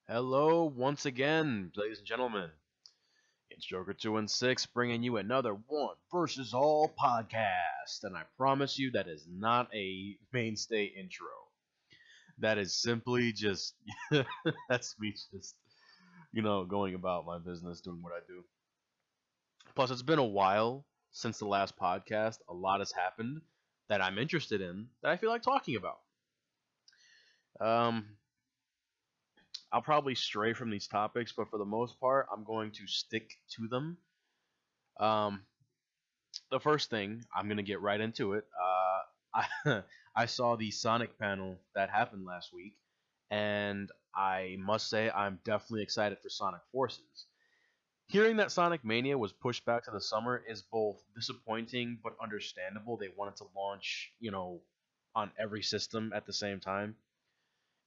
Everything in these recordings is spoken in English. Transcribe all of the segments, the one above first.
Hello, once again, ladies and gentlemen. It's Joker216 bringing you another One versus All podcast. And I promise you that is not a mainstay intro. That is simply just, that's me just, going about my business, doing what I do. Plus, it's been a while since the last podcast. A lot has happened that I'm interested in that I feel like talking about. Um, I'll probably stray from these topics, but for the most part, I'm going to stick to them. Um, the first thing, I'm going to get right into it. I saw the Sonic panel that happened last week, and I must say I'm definitely excited for Sonic Forces. Hearing that Sonic Mania was pushed back to the summer is both disappointing but understandable. They wanted to launch, on every system at the same time,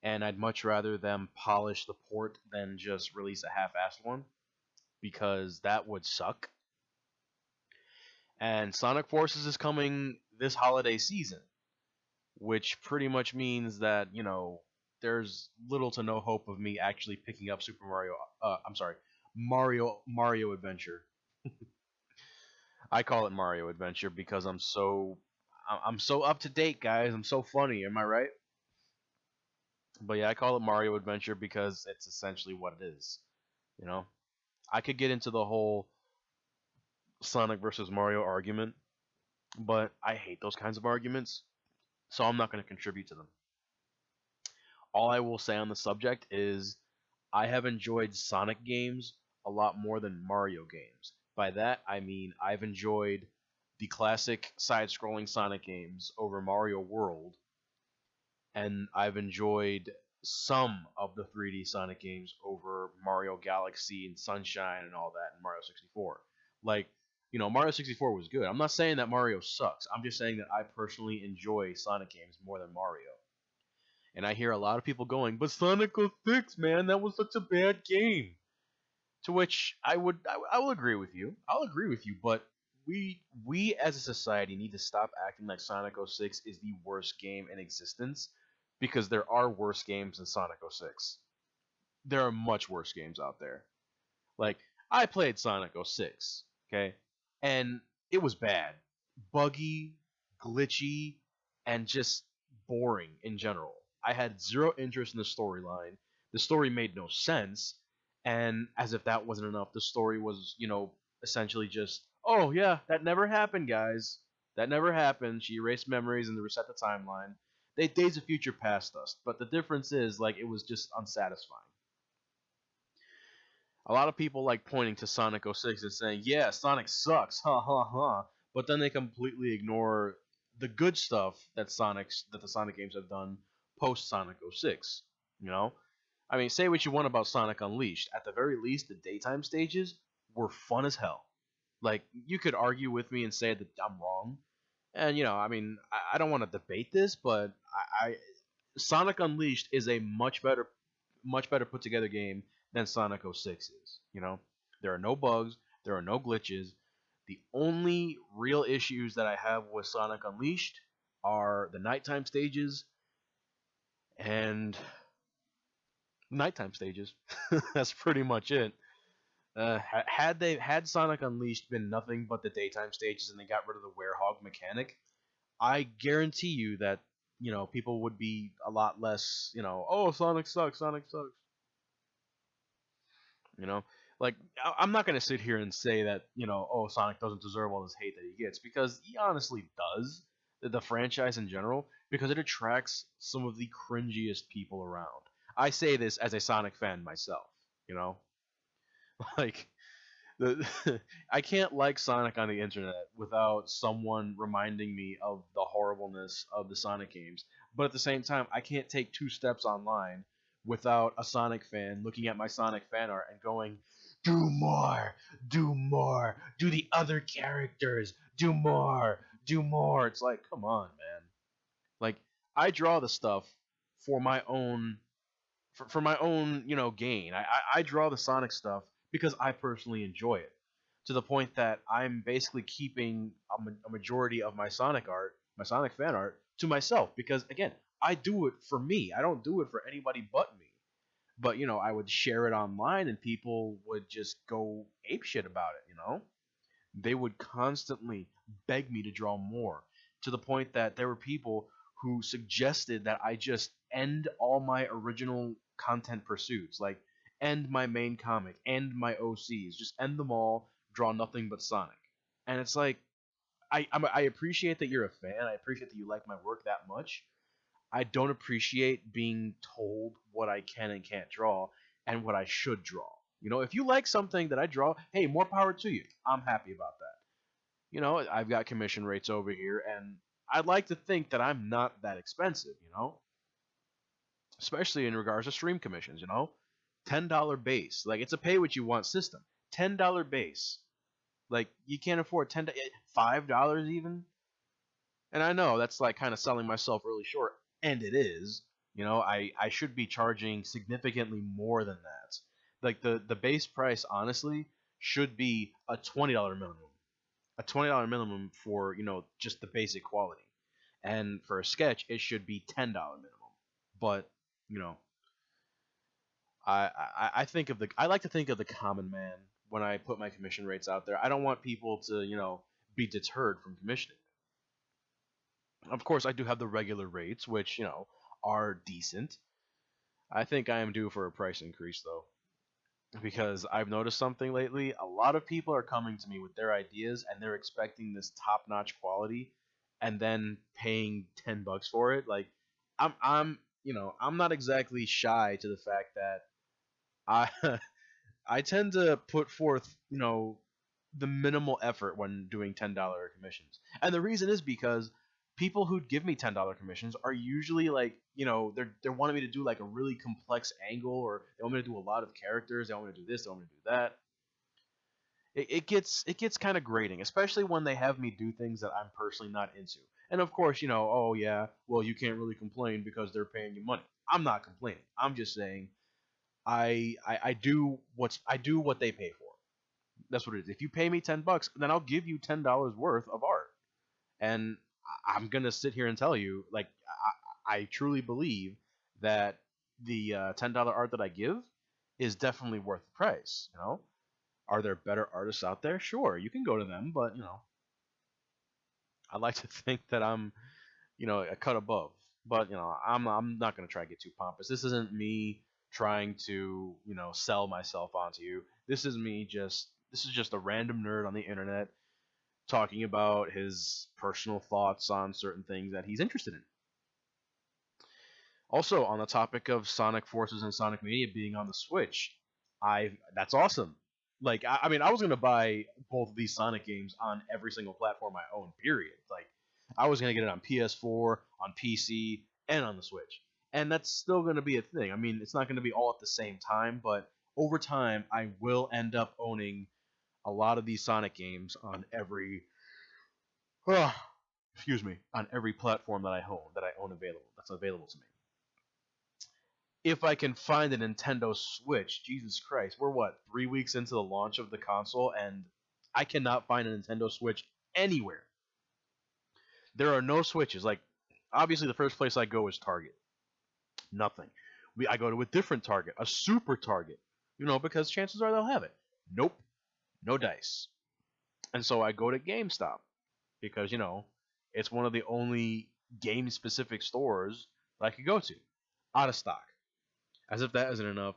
and I'd much rather them polish the port than just release a half-assed one because that would suck. And Sonic Forces is coming this holiday season, which pretty much means that, there's little to no hope of me actually picking up Super Mario. I'm sorry, Mario Adventure. I call it Mario Adventure because I'm so up to date, guys. I'm so funny. Am I right? But yeah, I call it Mario Adventure because it's essentially what it is. You know, I could get into the whole Sonic versus Mario argument, but I hate those kinds of arguments, so I'm not going to contribute to them. All I will say on the subject is I have enjoyed Sonic games a lot more than Mario games. By that, I mean I've enjoyed the classic side scrolling Sonic games over Mario World, and I've enjoyed some of the 3D Sonic games over Mario Galaxy and Sunshine and all that, and Mario 64. Like, Mario 64 was good. I'm not saying that Mario sucks. I'm just saying that I personally enjoy Sonic games more than Mario. And I hear a lot of people going, "But Sonic 06, man, that was such a bad game." To which I will agree with you. I'll agree with you, but we as a society need to stop acting like Sonic 06 is the worst game in existence because there are worse games than Sonic 06. There are much worse games out there. Like, I played Sonic 06, okay? And it was bad. Buggy, glitchy, and just boring in general. I had zero interest in the storyline. The story made no sense, and as if that wasn't enough, the story was, essentially just, oh yeah, that never happened, guys. That never happened. She erased memories and reset the timeline. They Days of Future passed us, but the difference is, like, it was just unsatisfying. A lot of people like pointing to Sonic 06 and saying, "Yeah, Sonic sucks, ha ha ha," but then they completely ignore the good stuff that the Sonic games have done post Sonic 06. You know, I mean, say what you want about Sonic Unleashed. At the very least, the daytime stages were fun as hell. Like, you could argue with me and say that I'm wrong, and I mean, I don't want to debate this, but I Sonic Unleashed is a much better put together game than Sonic 06 is. There are no bugs, there are no glitches. The only real issues that I have with Sonic Unleashed are the nighttime stages and nighttime stages. That's pretty much it. Had Sonic Unleashed been nothing but the daytime stages and they got rid of the werehog mechanic, I guarantee you that people would be a lot less. Oh, Sonic sucks, Sonic sucks. You know, like, I'm not gonna sit here and say that oh, Sonic doesn't deserve all this hate that he gets, because he honestly does. The franchise in general, because it attracts some of the cringiest people around. I say this as a Sonic fan myself. You know, like, I can't like Sonic on the internet without someone reminding me of the horribleness of the Sonic games. But at the same time, I can't take two steps online without a Sonic fan looking at my Sonic fan art and going, "Do more, do more, do the other characters, do more, do more." It's like, come on, man. Like, I draw the stuff for my own for my own, gain. I draw the Sonic stuff because I personally enjoy it. To the point that I'm basically keeping a majority of my Sonic art, my Sonic fan art, to myself. Because again, I do it for me. I don't do it for anybody but me. But I would share it online, and people would just go ape shit about it. They would constantly beg me to draw more, to the point that there were people who suggested that I just end all my original content pursuits, like end my main comic, end my OCs, just end them all, draw nothing but Sonic. And it's like, I appreciate that you're a fan. I appreciate that you like my work that much. I don't appreciate being told what I can and can't draw and what I should draw. If you like something that I draw, hey, more power to you. I'm happy about that. I've got commission rates over here, and I'd like to think that I'm not that expensive, especially in regards to stream commissions. $10 base. Like, it's a pay what you want system. $10 base. Like, you can't afford $5 even. And I know that's like kind of selling myself really short, and it is. I should be charging significantly more than that. Like, the base price, honestly, should be a $20 minimum. A $20 minimum for just the basic quality, and for a sketch it should be $10 minimum. But you know, I think of the I like to think of the common man when I put my commission rates out there. I don't want people to be deterred from commissioning. Of course, I do have the regular rates, which are decent. I think I am due for a price increase though, because I've noticed something lately. A lot of people are coming to me with their ideas, and they're expecting this top-notch quality, and then paying $10 for it. Like, I'm not exactly shy to the fact that I I tend to put forth the minimal effort when doing $10 commissions, and the reason is because people who give me $10 commissions are usually like they're wanting me to do like a really complex angle, or they want me to do a lot of characters. They want me to do this. They want me to do that. It gets kind of grating, especially when they have me do things that I'm personally not into. And of course, oh yeah, well you can't really complain because they're paying you money. I'm not complaining. I'm just saying I do what they pay for. That's what it is. If you pay me $10, then I'll give you $10 worth of art. And I'm gonna sit here and tell you, like, I truly believe that the $10 art that I give is definitely worth the price. Are there better artists out there? Sure, you can go to them, but I like to think that I'm a cut above. But I'm not gonna try to get too pompous. This isn't me trying to sell myself onto you. This is just a random nerd on the internet talking about his personal thoughts on certain things that he's interested in. Also, on the topic of Sonic Forces and Sonic Mania being on the Switch, that's awesome. Like, I mean, I was gonna buy both of these Sonic games on every single platform I own. Period. Like, I was gonna get it on PS4, on PC, and on the Switch, and that's still gonna be a thing. I mean, it's not gonna be all at the same time, but over time, I will end up owning a lot of these Sonic games on every excuse me, on every platform that I own available that's available to me. If I can find a Nintendo Switch, Jesus Christ, we're what, 3 weeks into the launch of the console, and I cannot find a Nintendo Switch anywhere. There are no Switches. Like, obviously, the first place I go is Target. Nothing. I go to a different Target, a super Target, because chances are they'll have it. Nope, no dice. And so I go to GameStop because it's one of the only game-specific stores that I could go to, out of stock. As if that isn't enough,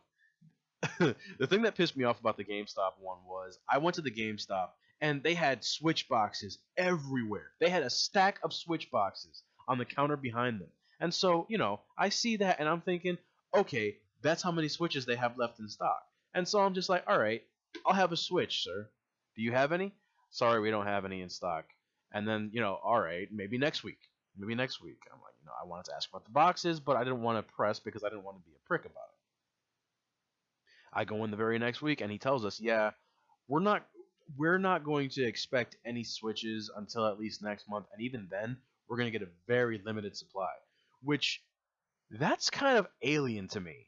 the thing that pissed me off about the GameStop one was I went to the GameStop and they had Switch boxes everywhere. They had a stack of Switch boxes on the counter behind them. And so, I see that and I'm thinking, okay, that's how many Switches they have left in stock. And so I'm just like, all right, I'll have a Switch, sir. Do you have any? Sorry, we don't have any in stock. And then, all right, maybe next week. Maybe next week. I'm like, I wanted to ask about the boxes, but I didn't want to press because I didn't want to be a prick about it. I go in the very next week, and he tells us, yeah, we're not we're not going to expect any switches until at least next month, and even then, we're going to get a very limited supply, which that's kind of alien to me.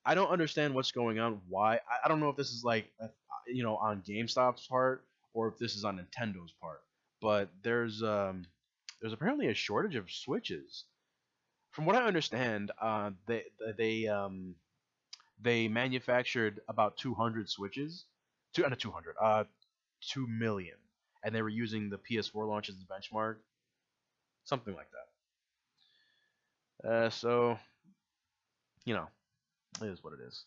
I don't understand what's going on. Why? I don't know if this is like on GameStop's part or if this is on Nintendo's part, but there's apparently a shortage of switches. From what I understand, They manufactured about 200 Switches, not 200, 2 million, and they were using the PS4 launch as the benchmark, something like that. So you know, it is what it is.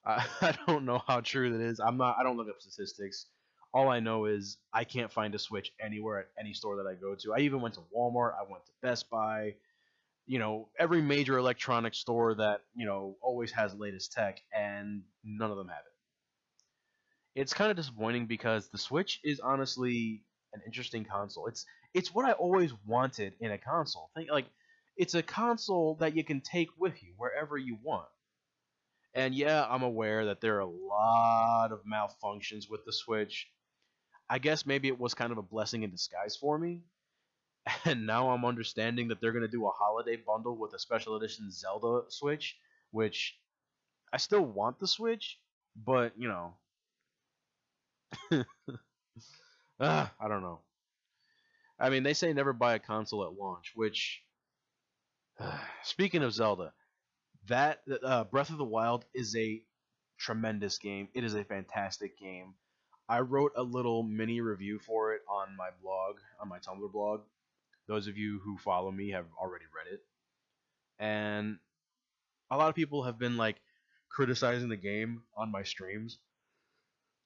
I don't know how true that is. I don't look up statistics. All I know is I can't find a Switch anywhere at any store that I go to. I even went to Walmart. I went to Best Buy. Every major electronic store that always has latest tech, and none of them have it. It's kind of disappointing because the Switch is honestly an interesting console. It's what I always wanted in a console. Think like it's a console that you can take with you wherever you want. And yeah, I'm aware that there are a lot of malfunctions with the Switch. I guess maybe it was kind of a blessing in disguise for me. And now I'm understanding that they're going to do a holiday bundle with a special edition Zelda Switch, which I still want the Switch, but, I don't know. I mean, they say never buy a console at launch, which, speaking of Zelda, that Breath of the Wild is a tremendous game. It is a fantastic game. I wrote a little mini review for it on my blog, on my Tumblr blog. Those of you who follow me have already read it. And a lot of people have been like criticizing the game on my streams,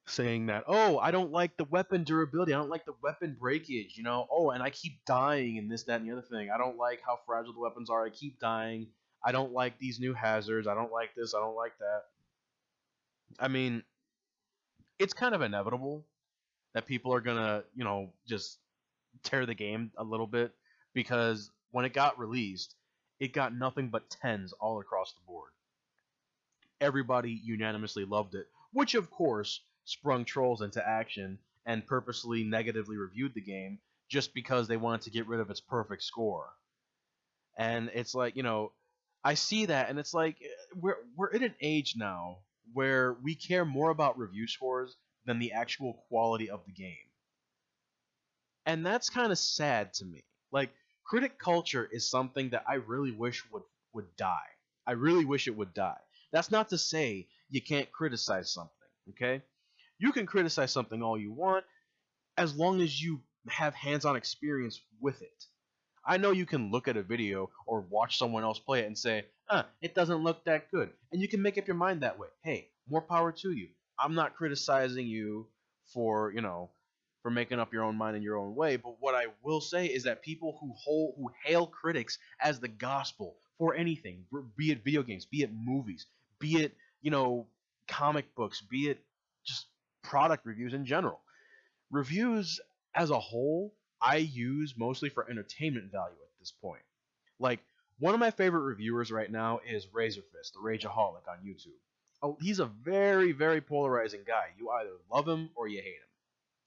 saying that, oh, I don't like the weapon durability, I don't like the weapon breakage, oh, and I keep dying and this, that, and the other thing. I don't like how fragile the weapons are, I keep dying. I don't like these new hazards, I don't like this, I don't like that. I mean, it's kind of inevitable that people are gonna, just tear the game a little bit because when it got released, it got nothing but tens all across the board. Everybody unanimously loved it, which of course sprung trolls into action and purposely negatively reviewed the game just because they wanted to get rid of its perfect score. And it's like, I see that and it's like we're in an age now where we care more about review scores than the actual quality of the game. And that's kind of sad to me. Like critic culture is something that I really wish would die. I really wish it would die. That's not to say you can't criticize something, okay? You can criticize something all you want as long as you have hands-on experience with it. I know you can look at a video or watch someone else play it and say, it doesn't look that good. And you can make up your mind that way. Hey, more power to you. I'm not criticizing you for, for making up your own mind in your own way. But what I will say is that people who hail critics as the gospel for anything, be it video games, be it movies, be it, comic books, be it just product reviews in general. Reviews as a whole, I use mostly for entertainment value at this point. Like, one of my favorite reviewers right now is Razorfist, the Rageaholic on YouTube. Oh, he's a very, very polarizing guy. You either love him or you hate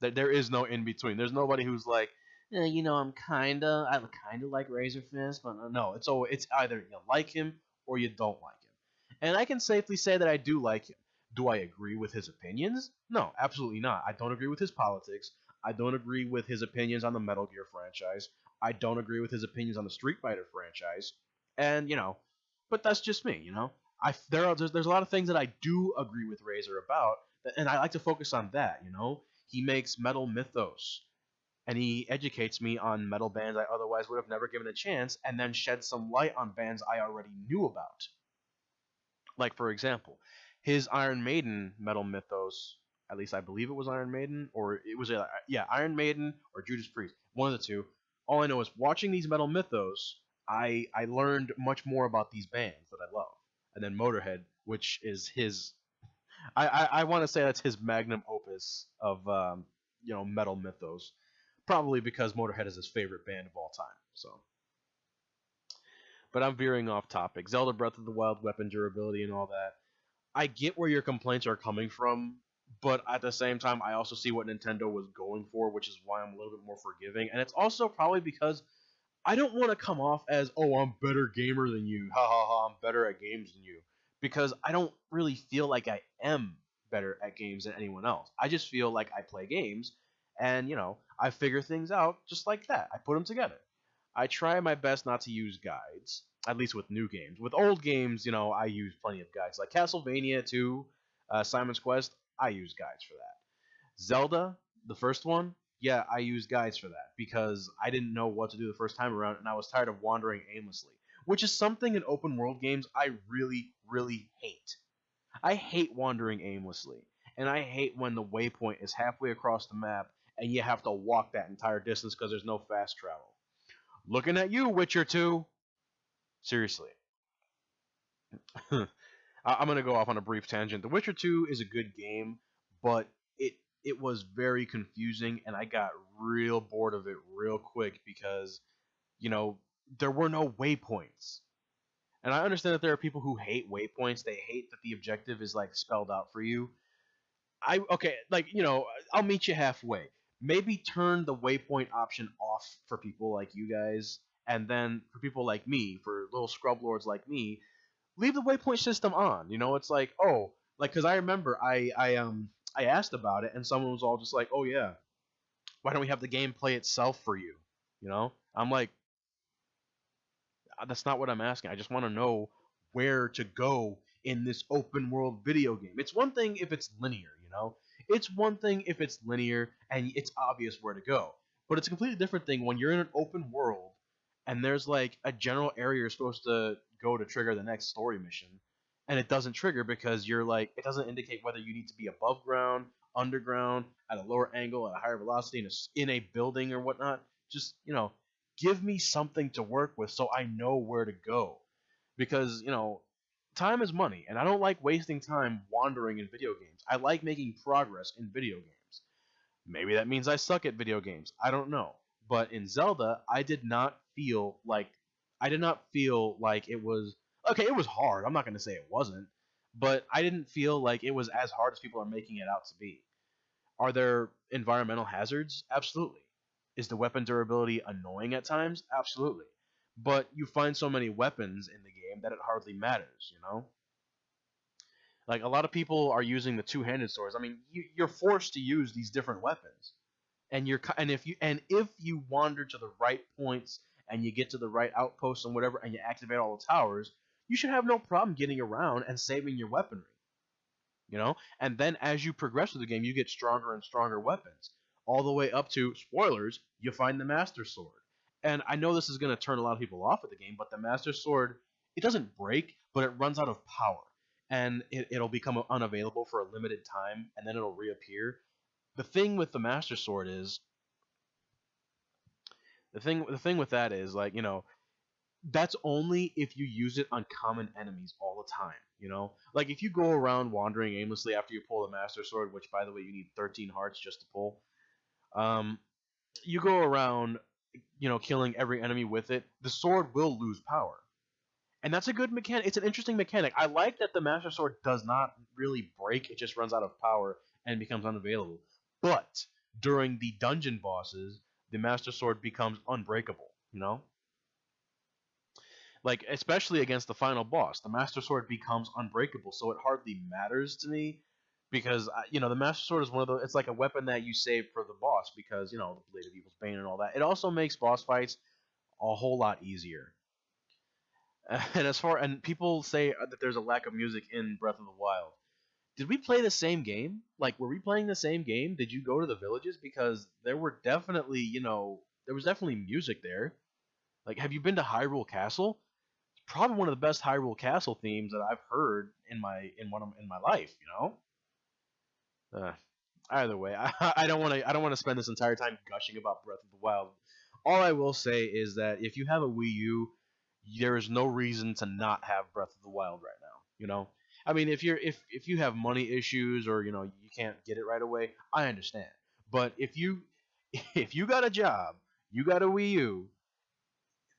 him. There is no in between. There's nobody who's like, I kinda like Razorfist, but no, it's either you like him or you don't like him. And I can safely say that I do like him. Do I agree with his opinions? No, absolutely not. I don't agree with his politics. I don't agree with his opinions on the Metal Gear franchise. I don't agree with his opinions on the Street Fighter franchise. And but that's just me. There's a lot of things that I do agree with Razor about, and I like to focus on that. He makes metal mythos, and he educates me on metal bands I otherwise would have never given a chance, and then sheds some light on bands I already knew about. Like, for example, his Iron Maiden metal mythos, at least I believe it was Iron Maiden, or it was, Iron Maiden or Judas Priest, one of the two. All I know is watching these metal mythos, I learned much more about these bands that I love. And then Motorhead, which is his, I want to say that's his magnum opus of, metal mythos. Probably because Motorhead is his favorite band of all time. So, but I'm veering off topic. Zelda Breath of the Wild, weapon durability, and all that. I get where your complaints are coming from, but at the same time, I also see what Nintendo was going for, which is why I'm a little bit more forgiving. And it's also probably because I don't want to come off as, oh, I'm better gamer than you. Ha ha ha, I'm better at games than you. Because I don't really feel like I am better at games than anyone else. I just feel like I play games and, I figure things out just like that. I put them together. I try my best not to use guides. At least with new games. With old games, I use plenty of guides. Like Castlevania 2, Simon's Quest, I use guides for that. Zelda, the first one, yeah, I use guides for that because I didn't know what to do the first time around and I was tired of wandering aimlessly, which is something in open world games I really, really hate. I hate wandering aimlessly, and I hate when the waypoint is halfway across the map and you have to walk that entire distance because there's no fast travel. Looking at you, Witcher 2. Seriously. I'm gonna go off on a brief tangent. The Witcher 2 is a good game, but it was very confusing, and I got real bored of it real quick because you know there were no waypoints. And I understand that there are people who hate waypoints. They hate that the objective is like spelled out for you. I okay, like I'll meet you halfway. Maybe turn the waypoint option off for people like you guys, and then for people like me, for little scrub lords like me, leave the waypoint system on. It's like, oh, like because I remember I asked about it and someone was all just like, oh yeah, why don't we have the game play itself for you? I'm like, that's not what I'm asking. I just want to know where to go in this open world video game. It's one thing if it's linear. It's one thing if it's linear and it's obvious where to go. But it's a completely different thing when you're in an open world and there's like a general area you're supposed to go to trigger the next story mission and it doesn't trigger because you're like it doesn't indicate whether you need to be above ground, underground, at a lower angle, at a higher velocity in a building or whatnot. Just, give me something to work with so I know where to go. Because, time is money, and I don't like wasting time wandering in video games. I like making progress in video games. Maybe that means I suck at video games. I don't know. But in Zelda, I did not feel like it was okay, it was hard. I'm not going to say it wasn't, but I didn't feel like it was as hard as people are making it out to be. Are there environmental hazards? Absolutely. Is the weapon durability annoying at times? Absolutely. But you find so many weapons in the game that it hardly matters. Like a lot of people are using the two-handed swords. I mean, you're forced to use these different weapons, and if you wander to the right points and you get to the right outposts and whatever, and you activate all the towers, you should have no problem getting around and saving your weaponry. And then as you progress through the game, you get stronger and stronger weapons, all the way up to spoilers. You find the Master Sword, and I know this is going to turn a lot of people off of the game, but the Master Sword, it doesn't break, but it runs out of power, and it'll become unavailable for a limited time, and then it'll reappear. The thing with the Master Sword is the thing with that is like that's only if you use it on common enemies all the time. Like if you go around wandering aimlessly after you pull the Master Sword, which by the way you need 13 hearts just to pull. Um, you go around, killing every enemy with it. The sword will lose power, and that's a good mechanic. It's an interesting mechanic. I like that the Master Sword does not really break; it just runs out of power and becomes unavailable. But during the dungeon bosses, the Master Sword becomes unbreakable. Like especially against the final boss, the Master Sword becomes unbreakable, so it hardly matters to me because the Master Sword is one of the. It's like a weapon that you save for the boss because the Blade of Evil's Bane and all that. It also makes boss fights a whole lot easier. And people say that there's a lack of music in Breath of the Wild. Did we play the same game? Like, were we playing the same game? Did you go to the villages? Because there was definitely music there. Like, have you been to Hyrule Castle? Probably one of the best Hyrule Castle themes that I've heard in my life. Either way, I don't want to spend this entire time gushing about Breath of the Wild. All I will say is that if you have a Wii U, there is no reason to not have Breath of the Wild right now. I mean, if you have money issues or you can't get it right away, I understand. But if you got a job, you got a Wii U,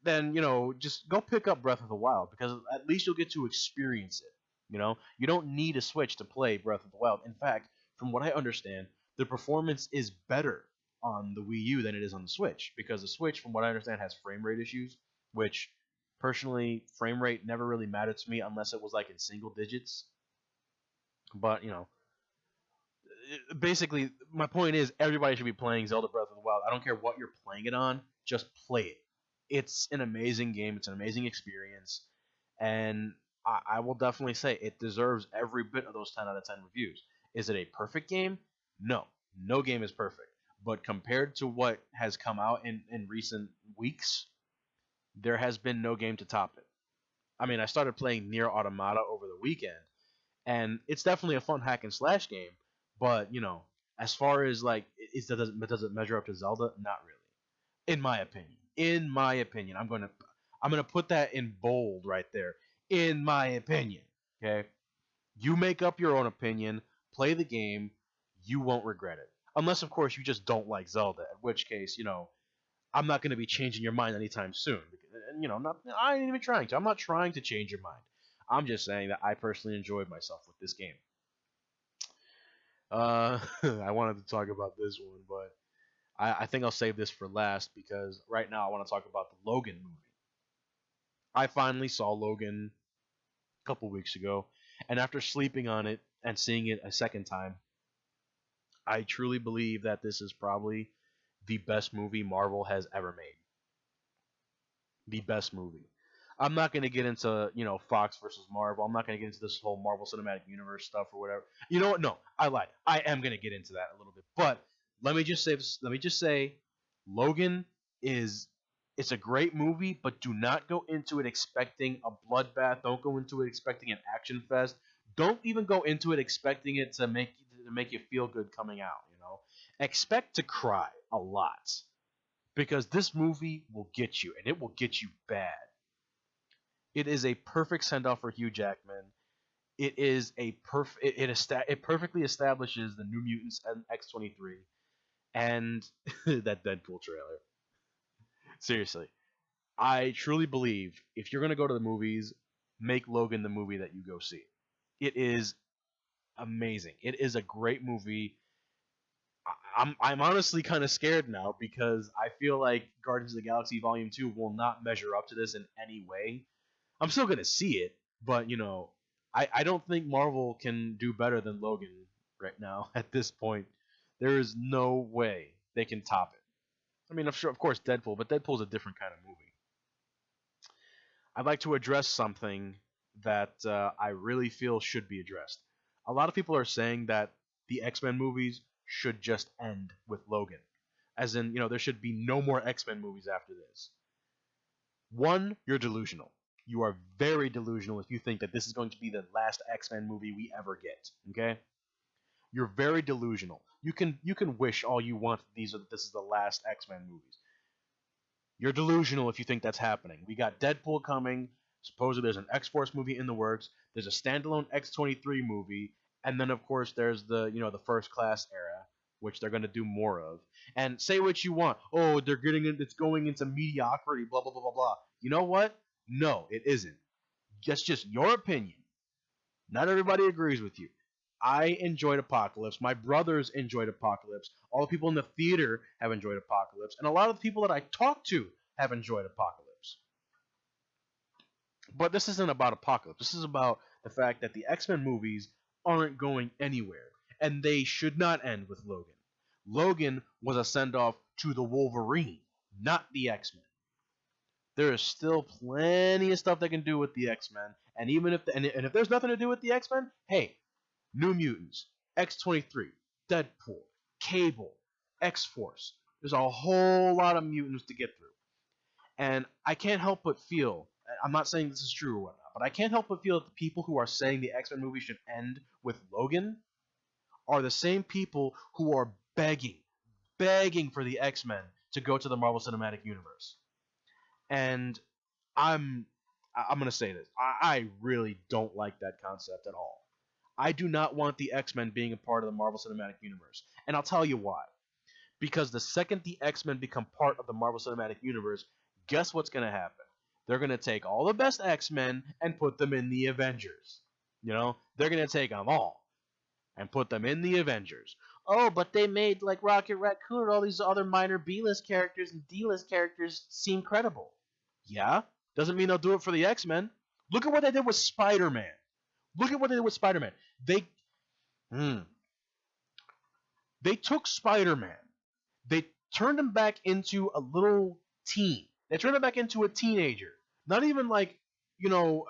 then just go pick up Breath of the Wild because at least you'll get to experience it. You don't need a Switch to play Breath of the Wild. In fact, from what I understand, the performance is better on the Wii U than it is on the Switch because the Switch, from what I understand, has frame rate issues, which personally, frame rate never really mattered to me unless it was like in single digits. But basically, my point is everybody should be playing Zelda Breath of the Wild. I don't care what you're playing it on, just play it. It's an amazing game. It's an amazing experience, and I will definitely say it deserves every bit of those 10 out of 10 reviews. Is it a perfect game? No, no game is perfect. But compared to what has come out in recent weeks, there has been no game to top it. I mean, I started playing Near Automata over the weekend, and it's definitely a fun hack and slash game. But as far as like, does it measure up to Zelda? Not really, in my opinion. In my opinion, I'm gonna put that in bold right there. In my opinion, okay. You make up your own opinion, play the game, you won't regret it. Unless, of course, you just don't like Zelda, in which case, I'm not going to be changing your mind anytime soon. And, I ain't even trying to. I'm not trying to change your mind. I'm just saying that I personally enjoyed myself with this game. I wanted to talk about this one, but I think I'll save this for last because right now I want to talk about the Logan movie. I finally saw Logan a couple weeks ago, and after sleeping on it and seeing it a second time, I truly believe that this is probably the best movie Marvel has ever made. The best movie. I'm not going to get into, Fox versus Marvel. I'm not going to get into this whole Marvel Cinematic Universe stuff or whatever. You know what? No, I lied. I am going to get into that a little bit. But let me just say Logan is it's a great movie, but do not go into it expecting a bloodbath. Don't go into it expecting an action fest. Don't even go into it expecting it to make you feel good coming out. Expect to cry a lot because this movie will get you, and it will get you bad. It is a perfect send off for Hugh Jackman. It is a it perfectly establishes the New Mutants and X-23 and that Deadpool trailer. Seriously, I truly believe if you're gonna go to the movies, make Logan the movie that you go see. It is amazing. It is a great movie. I'm honestly kind of scared now because I feel like Guardians of the Galaxy Volume 2 will not measure up to this in any way. I'm still gonna see it, but I don't think Marvel can do better than Logan right now at this point. There is no way they can top it. I mean, I'm sure, of course, Deadpool, but Deadpool's a different kind of movie. I'd like to address something that I really feel should be addressed. A lot of people are saying that the X-Men movies should just end with Logan, as in, there should be no more X-Men movies after this. One, you're delusional. You are very delusional if you think that this is going to be the last X-Men movie we ever get. Okay? You're very delusional. You can wish all you want this is the last X-Men movies. You're delusional if you think that's happening. We got Deadpool coming. Supposedly there's an X-Force movie in the works. There's a standalone X-23 movie, and then of course there's the First Class era, which they're going to do more of. And say what you want. Oh, it's going into mediocrity, blah blah blah blah blah. You know what? No, it isn't. That's just your opinion. Not everybody agrees with you. I enjoyed Apocalypse. My brothers enjoyed Apocalypse. All the people in the theater have enjoyed Apocalypse. And a lot of the people that I talk to have enjoyed Apocalypse. But this isn't about Apocalypse. This is about the fact that the X-Men movies aren't going anywhere. And they should not end with Logan. Logan was a send-off to the Wolverine, not the X-Men. There is still plenty of stuff they can do with the X-Men. And even if there's nothing to do with the X-Men, hey, New Mutants, X-23, Deadpool, Cable, X-Force. There's a whole lot of mutants to get through. And I can't help but feel, I'm not saying this is true or whatnot, but I can't help but feel that the people who are saying the X-Men movie should end with Logan are the same people who are begging for the X-Men to go to the Marvel Cinematic Universe. And I'm gonna say this. I really don't like that concept at all. I do not want the X-Men being a part of the Marvel Cinematic Universe. And I'll tell you why. Because the second the X-Men become part of the Marvel Cinematic Universe, guess what's going to happen? They're going to take all the best X-Men and put them in the Avengers. They're going to take them all and put them in the Avengers. Oh, but they made like Rocket Raccoon and all these other minor B-list characters and D-list characters seem credible. Yeah, doesn't mean they'll do it for the X-Men. Look at what they did with Spider-Man. Look at what they did with Spider-Man. They took Spider-Man. They turned him back into a little teen. They turned him back into a teenager. Not even like, you know,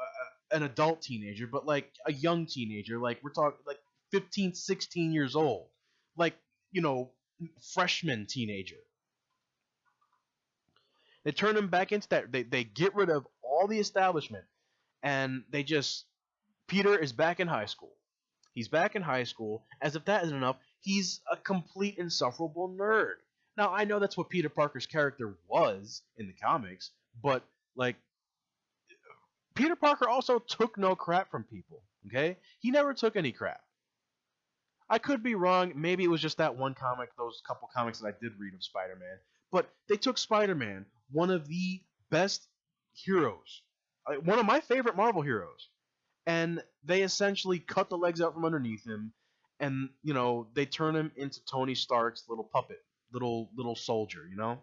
an adult teenager, but like a young teenager. Like we're talking like 15, 16 years old. Like, you know, freshman teenager. They turn him back into that. They get rid of all the establishment, and they just Peter is back in high school. He's back in high school. As if that isn't enough, he's a complete insufferable nerd. Now I know that's what Peter Parker's character was in the comics, but like Peter Parker also took no crap from people. Okay, he never took any crap. I could be wrong. Maybe it was just that one comic, those couple comics that I did read of Spider-Man. But they took Spider-Man, one of the best heroes, one of my favorite Marvel heroes, and they essentially cut the legs out from underneath him, and you know they turn him into Tony Stark's little puppet, little soldier, you know,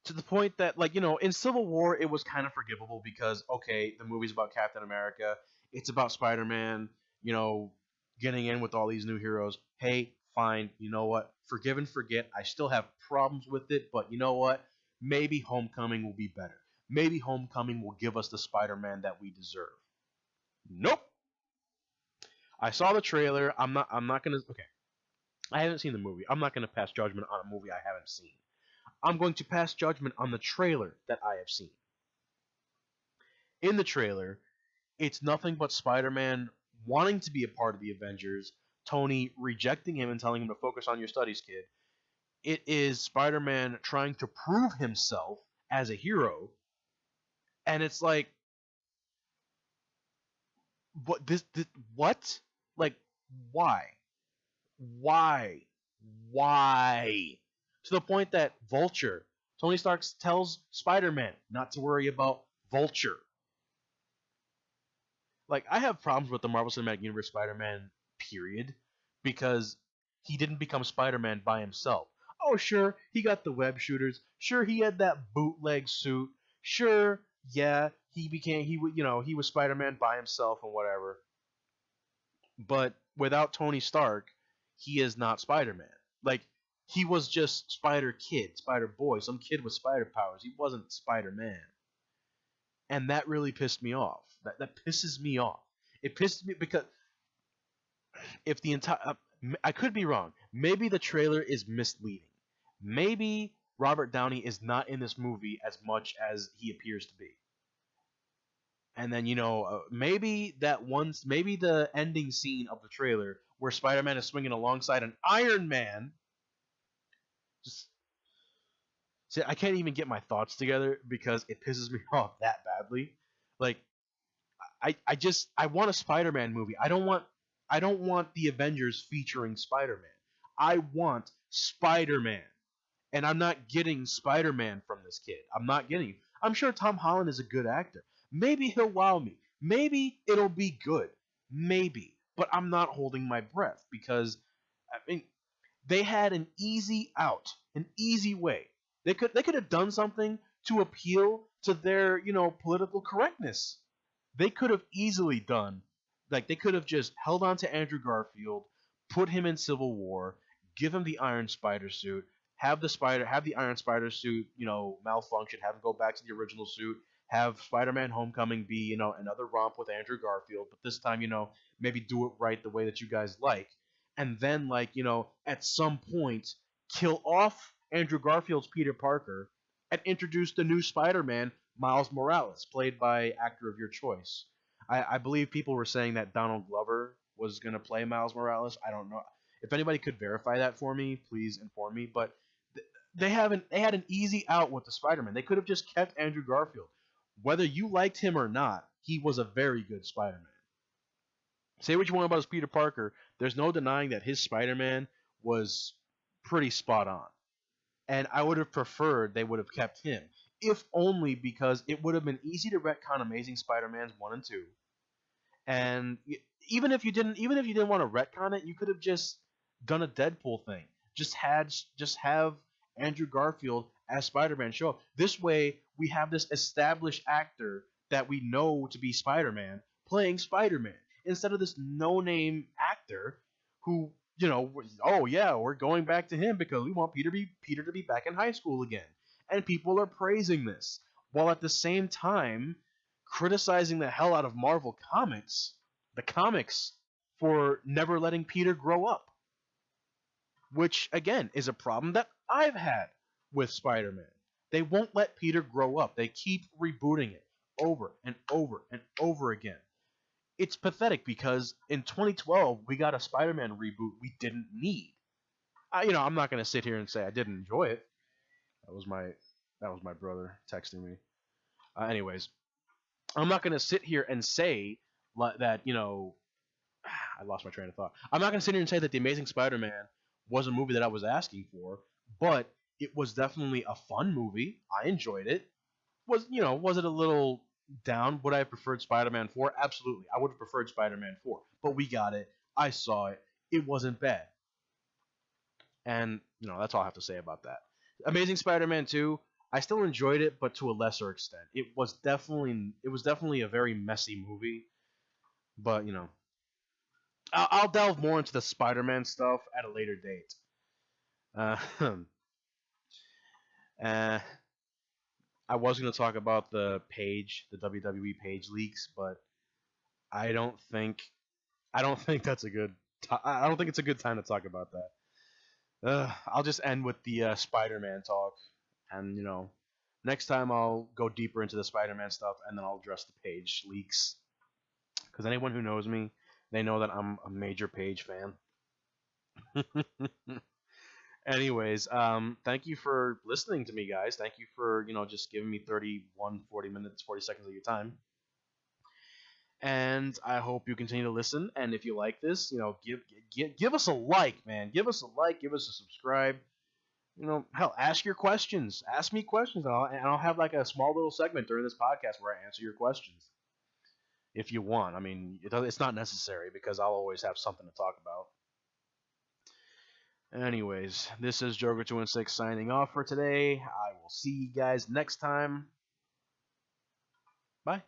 to the point that like you know in Civil War it was kind of forgivable because okay the movie's about Captain America, it's about Spider-Man, you know, getting in with all these new heroes. Hey, fine, you know what? Forgive and forget. I still have problems with it, but you know what? Maybe Homecoming will be better. Maybe Homecoming will give us the Spider-Man that we deserve. Nope. I saw the trailer. I'm not gonna okay. I haven't seen the movie. I'm not gonna pass judgment on a movie I haven't seen. I'm going to pass judgment on the trailer that I have seen. In the trailer, it's nothing but Spider-Man wanting to be a part of the Avengers, Tony rejecting him and telling him to focus on your studies, kid. It is Spider-Man trying to prove himself as a hero, and it's like, this what? Like, why? Why? Why? To the point that Vulture, Tony Stark tells Spider-Man not to worry about Vulture. Like I have problems with the Marvel Cinematic Universe Spider-Man period because he didn't become Spider-Man by himself. Oh sure, he got the web shooters. Sure, he had that bootleg suit. Sure, yeah, he was Spider-Man by himself and whatever. But without Tony Stark, he is not Spider-Man. Like he was just Spider Kid, Spider Boy, some kid with spider powers. He wasn't Spider-Man, and that really pissed me off. That pisses me off. It pissed me because if the entire I could be wrong. Maybe the trailer is misleading. Maybe Robert Downey is not in this movie as much as he appears to be. And then maybe the ending scene of the trailer where Spider-Man is swinging alongside an Iron Man. Just see, I can't even get my thoughts together because it pisses me off that badly. Like I want a Spider-Man movie. I don't want the Avengers featuring Spider-Man. I want Spider-Man. And I'm not getting Spider-Man from this kid. I'm not getting it. I'm sure Tom Holland is a good actor. Maybe he'll wow me. Maybe it'll be good. Maybe. But I'm not holding my breath because I mean they had an easy out, an easy way. They could have done something to appeal to their, political correctness. They could have easily done like they could have just held on to Andrew Garfield, put him in Civil War, give him the Iron Spider suit, have the Iron Spider suit, malfunction, have him go back to the original suit, have Spider-Man Homecoming be, another romp with Andrew Garfield, but this time, maybe do it right the way that you guys like, and then like, at some point kill off Andrew Garfield's Peter Parker and introduce the new Spider-Man, Miles Morales, played by actor of your choice. I believe people were saying that Donald Glover was going to play Miles Morales. I don't know. If anybody could verify that for me, please inform me. But they had an easy out with the Spider-Man. They could have just kept Andrew Garfield. Whether you liked him or not, he was a very good Spider-Man. Say what you want about his Peter Parker, there's no denying that his Spider-Man was pretty spot on. And I would have preferred they would have kept him, if only because it would have been easy to retcon Amazing Spider-Man's 1 and 2. And even if you didn't want to retcon it, you could have just done a Deadpool thing. Just have Andrew Garfield as Spider-Man show up. This way, we have this established actor that we know to be Spider-Man playing Spider-Man instead of this no-name actor who, oh yeah, we're going back to him because we want Peter to be back in high school again. and people are praising this, while at the same time criticizing the hell out of Marvel Comics, the comics, for never letting Peter grow up. Which, again, is a problem that I've had with Spider-Man. They won't let Peter grow up. They keep rebooting it over and over and over again. It's pathetic because in 2012 we got a Spider-Man reboot we didn't need. I'm not gonna sit here and say I didn't enjoy it. That was my brother texting me. Anyways, I'm not gonna sit here and say that I lost my train of thought. I'm not gonna sit here and say that the Amazing Spider-Man was a movie that I was asking for, but it was definitely a fun movie. I enjoyed it. Was it a little down? Would I have preferred Spider-Man 4? Absolutely. I would have preferred Spider-Man 4. But we got it. I saw it. It wasn't bad. And, that's all I have to say about that. Amazing Spider-Man 2, I still enjoyed it, but to a lesser extent. It was definitely a very messy movie. But, I'll delve more into the Spider-Man stuff at a later date. Uh, uh, I was going to talk about the WWE page leaks, but I don't think I don't think that's a good. I don't think it's a good time to talk about that. I'll just end with the Spider-Man talk, and next time I'll go deeper into the Spider-Man stuff, and then I'll address the page leaks. Because anyone who knows me, they know that I'm a major Page fan. Anyways, thank you for listening to me, guys. Thank you for just giving me 31, 40 minutes, 40 seconds of your time. And I hope you continue to listen. And if you like this, give us a like, man. Give us a like. Give us a subscribe. Hell, ask your questions. Ask me questions, and I'll have like a small little segment during this podcast where I answer your questions. If you want, I mean, it's not necessary because I'll always have something to talk about. Anyways, this is Joker216 signing off for today. I will see you guys next time. Bye.